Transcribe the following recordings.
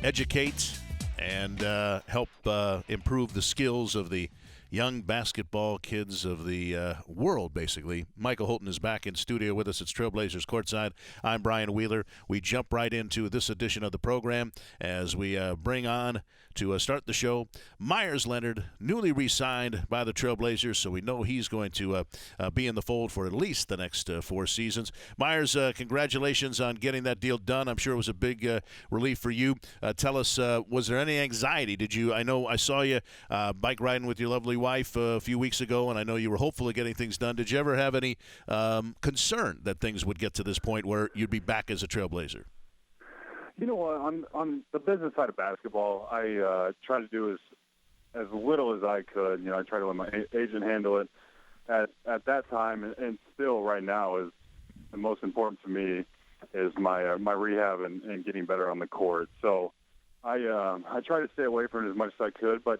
educate and help improve the skills of the young basketball kids of the world, basically. Michael Holton is back in studio with us at Trailblazers Courtside. I'm Brian Wheeler. We jump right into this edition of the program as we bring on to start the show Meyers Leonard, newly re-signed by the Trailblazers, so we know he's going to be in the fold for at least the next 4 seasons. Meyers, congratulations on getting that deal done. I'm sure it was a big relief for you. Tell us, was there any anxiety? I know I saw you bike riding with your lovely wife a few weeks ago, and I know you were hopeful of getting things done. Did you ever have any concern that things would get to this point where you'd be back as a Trailblazer? You know what? On the business side of basketball, I try to do as little as I could. I try to let my agent handle it. At that time, and still right now, is the most important to me is my rehab and getting better on the court. So I try to stay away from it as much as I could. But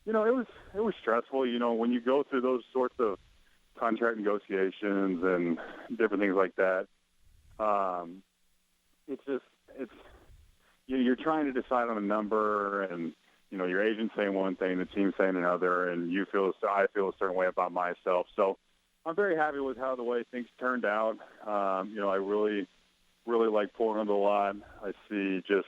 it was stressful. When you go through those sorts of contract negotiations and different things like that, you're trying to decide on a number, and your agent saying one thing, the team saying another, and I feel a certain way about myself. So I'm very happy with how the way things turned out. I really, really like Portland a lot. I see just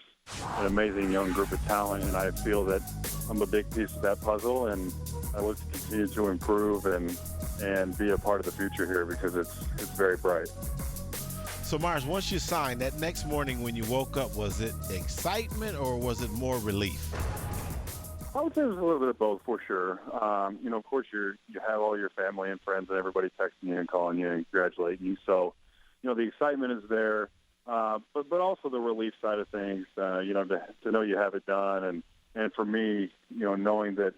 an amazing young group of talent, and I feel that I'm a big piece of that puzzle, and I look to continue to improve and be a part of the future here because it's very bright. So, Meyers, once you signed, that next morning when you woke up, was it excitement or was it more relief? I would say it was a little bit of both for sure. Of course, you have all your family and friends and everybody texting you and calling you and congratulating you. So, the excitement is there, but also the relief side of things, to know you have it done. And for me, knowing that,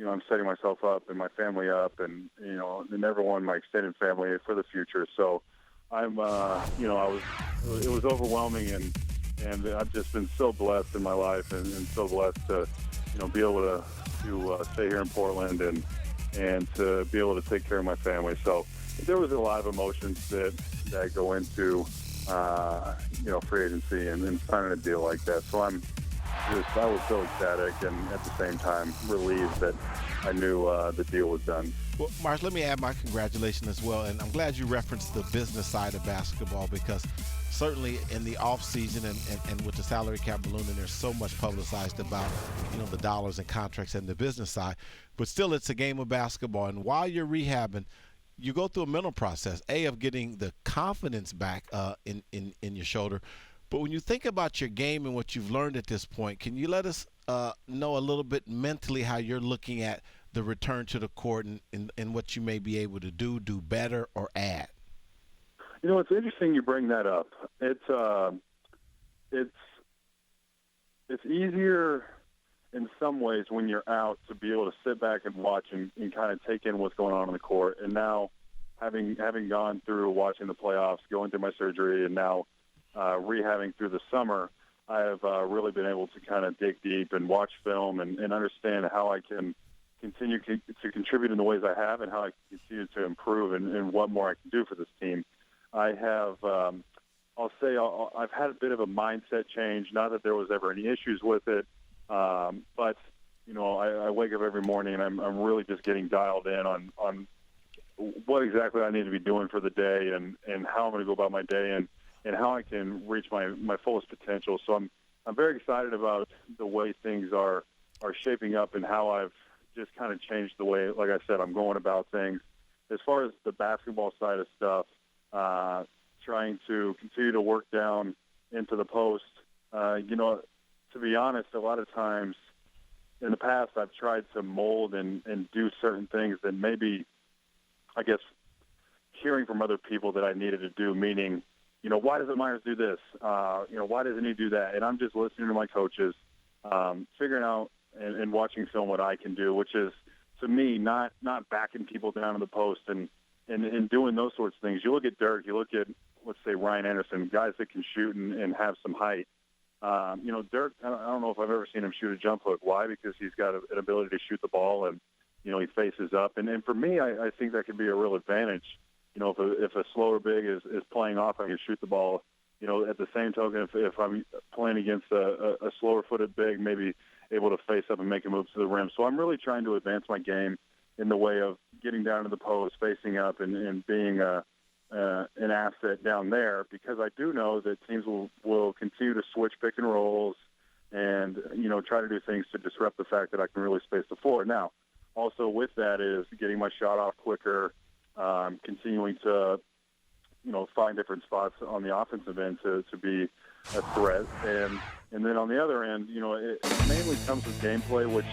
I'm setting myself up and my family up and everyone, my extended family for the future. So, it was overwhelming, and I've just been so blessed in my life and so blessed to, be able to stay here in Portland and to be able to take care of my family. So there was a lot of emotions that go into, free agency and signing a deal like that. So I was so ecstatic and at the same time relieved that I knew the deal was done. Well, Meyers, let me add my congratulations as well, and I'm glad you referenced the business side of basketball because certainly in the offseason and with the salary cap ballooning, there's so much publicized about, the dollars and contracts and the business side, but still it's a game of basketball, and while you're rehabbing, you go through a mental process, of getting the confidence back in your shoulder. But when you think about your game and what you've learned at this point, can you let us know a little bit mentally how you're looking at the return to the court and what you may be able to do better or add? It's interesting you bring that up. It's easier in some ways when you're out to be able to sit back and watch and kind of take in what's going on the court. And now having gone through watching the playoffs, going through my surgery, and now rehabbing through the summer, I have really been able to kind of dig deep and watch film and understand how I can continue to contribute in the ways I have and how I can continue to improve and what more I can do for this team. I have, I'll say I've had a bit of a mindset change, not that there was ever any issues with it, but, I wake up every morning and I'm really just getting dialed in on what exactly I need to be doing for the day and how I'm going to go about my day and how I can reach my fullest potential. So I'm very excited about the way things are shaping up and how I've just kind of changed the way, like I said, I'm going about things. As far as the basketball side of stuff, trying to continue to work down into the post. To be honest, a lot of times in the past I've tried to mold and do certain things that maybe, I guess, hearing from other people that I needed to do, meaning, why doesn't Meyers do this? Why doesn't he do that? And I'm just listening to my coaches, figuring out and watching film what I can do, which is, to me, not backing people down in the post and doing those sorts of things. You look at Dirk, you look at, let's say, Ryan Anderson, guys that can shoot and have some height. Dirk, I don't know if I've ever seen him shoot a jump hook. Why? Because he's got an ability to shoot the ball and, he faces up. And for me, I think that could be a real advantage. If a slower big is playing off, I can shoot the ball, at the same token, if I'm playing against a slower-footed big, maybe able to face up and make a move to the rim. So I'm really trying to advance my game in the way of getting down to the post, facing up, and being an asset down there, because I do know that teams will continue to switch pick and rolls and, try to do things to disrupt the fact that I can really space the floor. Now, also with that is getting my shot off quicker, continuing to, find different spots on the offensive end to be a threat. And then on the other end, it mainly comes with gameplay, which,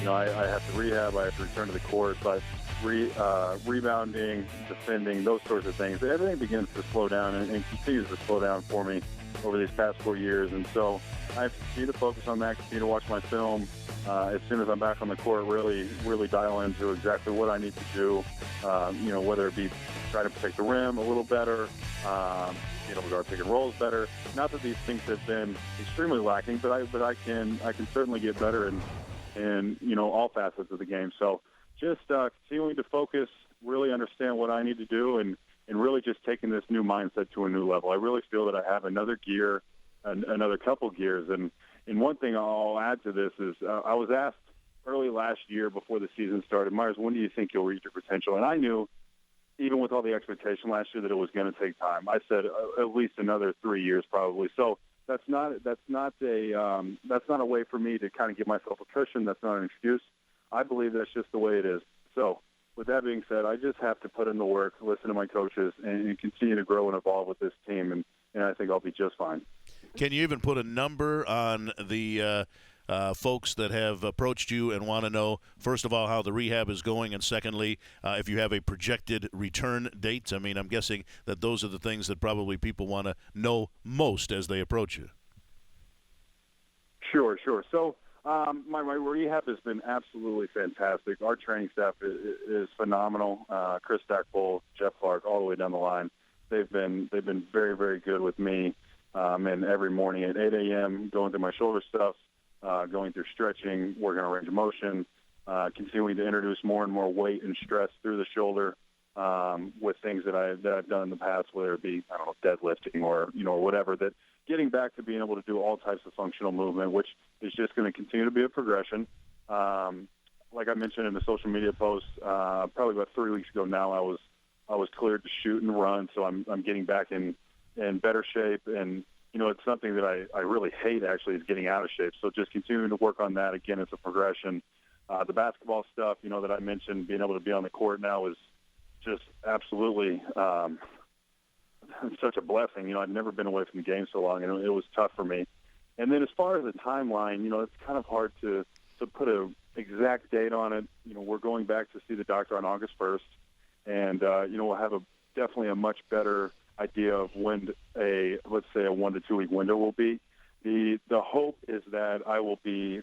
I have to rehab, I have to return to the court, but rebounding, defending, those sorts of things, everything begins to slow down and continues to slow down for me over these past 4 years. And so I have to continue to focus on that, continue to watch my film. As soon as I'm back on the court, really, really dial into exactly what I need to do, whether it be try to protect the rim a little better, guard pick and rolls better. Not that these things have been extremely lacking, but I can certainly get better in all facets of the game. So just continuing to focus, really understand what I need to do, and really just taking this new mindset to a new level. I really feel that I have another couple gears. And one thing I'll add to this is I was asked early last year before the season started, Meyers, when do you think you'll reach your potential? And I knew, even with all the expectation last year, that it was going to take time. I said at least another 3 years probably. So that's not a way for me to kind of give myself a cushion. That's not an excuse. I believe that's just the way it is. So with that being said, I just have to put in the work, listen to my coaches, and continue to grow and evolve with this team, and I think I'll be just fine. Can you even put a number on the folks that have approached you and want to know, first of all, how the rehab is going, and secondly, if you have a projected return date? I mean, I'm guessing that those are the things that probably people want to know most as they approach you. Sure. So my rehab has been absolutely fantastic. Our training staff is phenomenal. Chris Stackpole, Jeff Clark, all the way down the line. They've been very, very good with me. And every morning at 8 a.m., going through my shoulder stuff, going through stretching, working on range of motion, continuing to introduce more and more weight and stress through the shoulder with things that I've done in the past, whether it be, deadlifting or whatever, that getting back to being able to do all types of functional movement, which is just going to continue to be a progression. Like I mentioned in the social media post, probably about 3 weeks ago now, I was cleared to shoot and run, so I'm getting back in better shape. And, it's something that I really hate, actually, is getting out of shape. So just continuing to work on that. Again, it's a progression. The basketball stuff, that I mentioned, being able to be on the court now is just absolutely such a blessing. I've never been away from the game so long, and it was tough for me. And then as far as the timeline, it's kind of hard to put an exact date on it. We're going back to see the doctor on August 1st, and, we'll have definitely a much better idea of when let's say a 1 to 2 week window will be. The hope is that I will be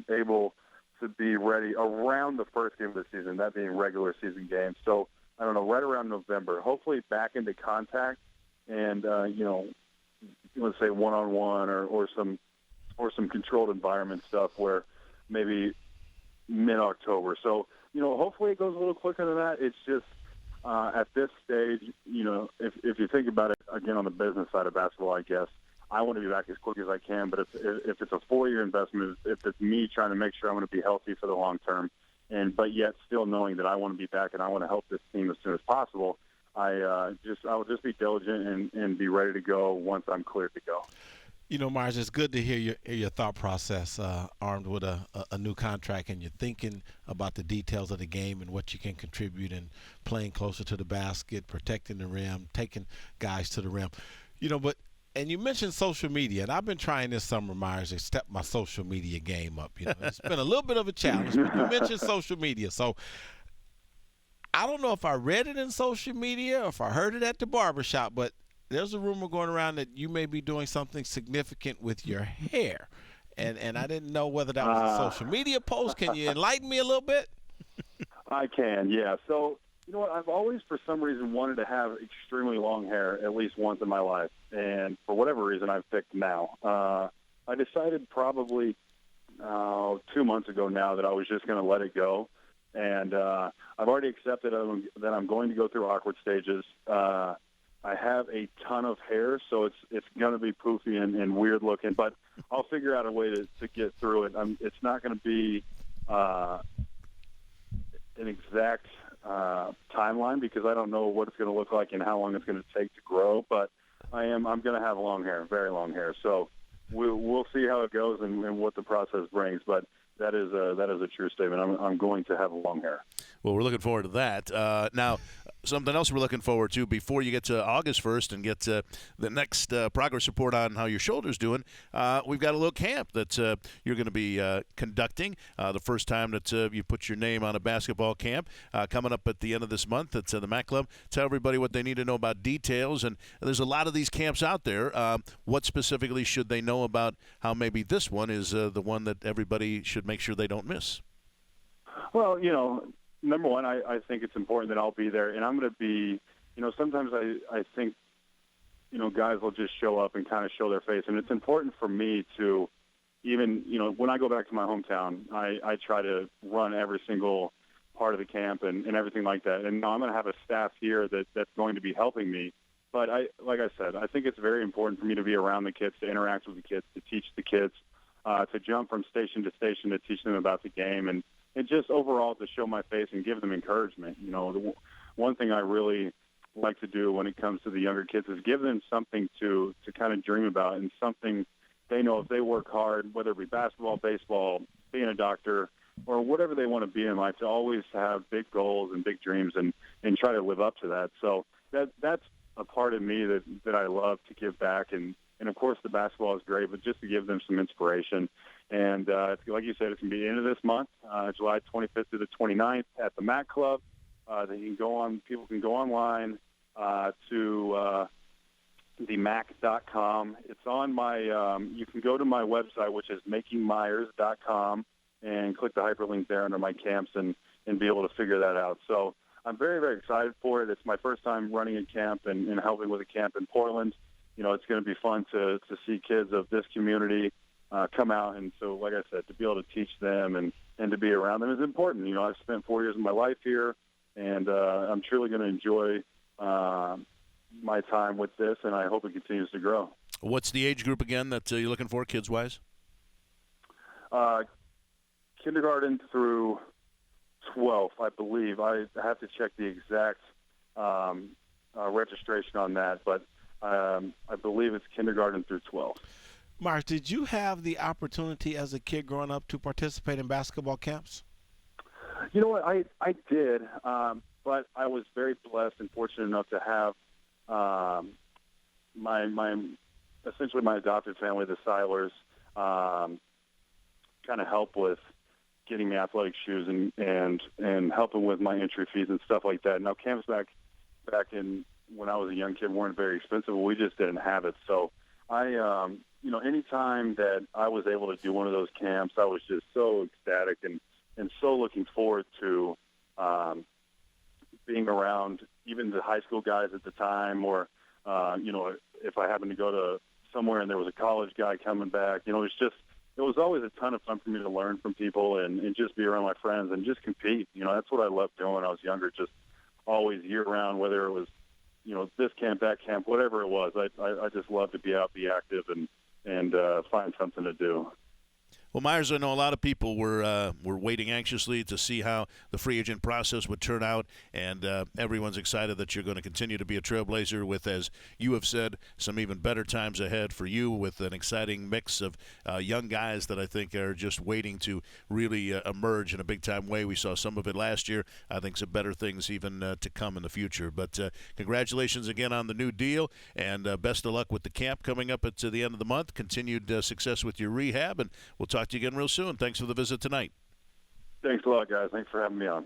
able to be ready around the first game of the season, that being regular season games. So I don't know, right around November, hopefully back into contact and, let's say one-on-one or some controlled environment stuff where maybe mid-October. So, hopefully it goes a little quicker than that. It's just, at this stage, if you think about it, again, on the business side of basketball, I guess, I want to be back as quick as I can. But if it's a 4-year investment, if it's me trying to make sure I'm going to be healthy for the long term, but yet still knowing that I want to be back and I want to help this team as soon as possible, I will just be diligent and be ready to go once I'm cleared to go. Meyers, it's good to hear your thought process armed with a new contract, and you're thinking about the details of the game and what you can contribute, and playing closer to the basket, protecting the rim, taking guys to the rim. And you mentioned social media, and I've been trying this summer, Meyers, to step my social media game up. It's been a little bit of a challenge, but you mentioned social media. So I don't know if I read it in social media or if I heard it at the barbershop, but there's a rumor going around that you may be doing something significant with your hair. And I didn't know whether that was a social media post. Can you enlighten me a little bit? I can, yeah. So, I've always, for some reason, wanted to have extremely long hair at least once in my life. And for whatever reason, I've picked now. I decided probably 2 months ago now that I was just going to let it go. And I've already accepted that I'm going to go through awkward stages. I have a ton of hair, so it's going to be poofy and weird looking. But I'll figure out a way to get through it. It's not going to be an exact timeline because I don't know what it's going to look like and how long it's going to take to grow. But I'm going to have long hair, very long hair. So we'll see how it goes and what the process brings. But that is a true statement. I'm going to have long hair. Well, we're looking forward to that. Now, something else we're looking forward to before you get to August 1st and get the next progress report on how your shoulder's doing, we've got a little camp that you're going to be conducting. The first time that you put your name on a basketball camp coming up at the end of this month at the Mac Club. Tell everybody what they need to know about details. And there's a lot of these camps out there. What specifically should they know about how maybe this one is the one that everybody should make sure they don't miss? Well, number one, I think it's important that I'll be there, and I'm going to be, sometimes I think, guys will just show up and kind of show their face, and it's important for me to even, when I go back to my hometown, I try to run every single part of the camp and everything like that, and I'm going to have a staff here that's going to be helping me, but like I said, I think it's very important for me to be around the kids, to interact with the kids, to teach the kids, to jump from station to station to teach them about the game, and just overall to show my face and give them encouragement. The one thing I really like to do when it comes to the younger kids is give them something to kind of dream about and something they know if they work hard, whether it be basketball, baseball, being a doctor, or whatever they want to be in life, to always have big goals and big dreams and try to live up to that. So that's a part of me that I love to give back. And of course, the basketball is great, but just to give them some inspiration. And like you said, it's going to be the end of this month, July 25th through the 29th at the Mac Club. People can go online to themac.com. It's on my, you can go to my website, which is makingmyers.com, and click the hyperlink there under my camps and be able to figure that out. So I'm very, very excited for it. It's my first time running a camp and helping with a camp in Portland. It's going to be fun to see kids of this community come out. And so, like I said, to be able to teach them and to be around them is important. I've spent 4 years of my life here, and I'm truly going to enjoy my time with this, and I hope it continues to grow. What's the age group again that you're looking for, kids-wise? Kindergarten through 12th, I believe. I have to check the exact registration on that, but I believe it's kindergarten through 12th. Meyers, did you have the opportunity as a kid growing up to participate in basketball camps? You know what, I did, but I was very blessed and fortunate enough to have essentially my adopted family, the Seilers, kind of help with getting me athletic shoes and helping with my entry fees and stuff like that. Now, camps back in when I was a young kid weren't very expensive, but we just didn't have it. So I, anytime that I was able to do one of those camps, I was just so ecstatic and so looking forward to being around even the high school guys at the time, or, if I happened to go to somewhere and there was a college guy coming back, it was always a ton of fun for me to learn from people and just be around my friends and just compete. That's what I loved doing when I was younger, just always year-round, whether it was, this camp, that camp, whatever it was. I just love to be out, be active, and find something to do. Well, Meyers, I know a lot of people were waiting anxiously to see how the free agent process would turn out, and everyone's excited that you're going to continue to be a trailblazer with, as you have said, some even better times ahead for you with an exciting mix of young guys that I think are just waiting to really emerge in a big-time way. We saw some of it last year. I think some better things even to come in the future. But congratulations again on the new deal, and best of luck with the camp coming up at the end of the month. Continued success with your rehab, and we'll talk to you again real soon. Thanks for the visit tonight. Thanks a lot, guys. Thanks for having me on.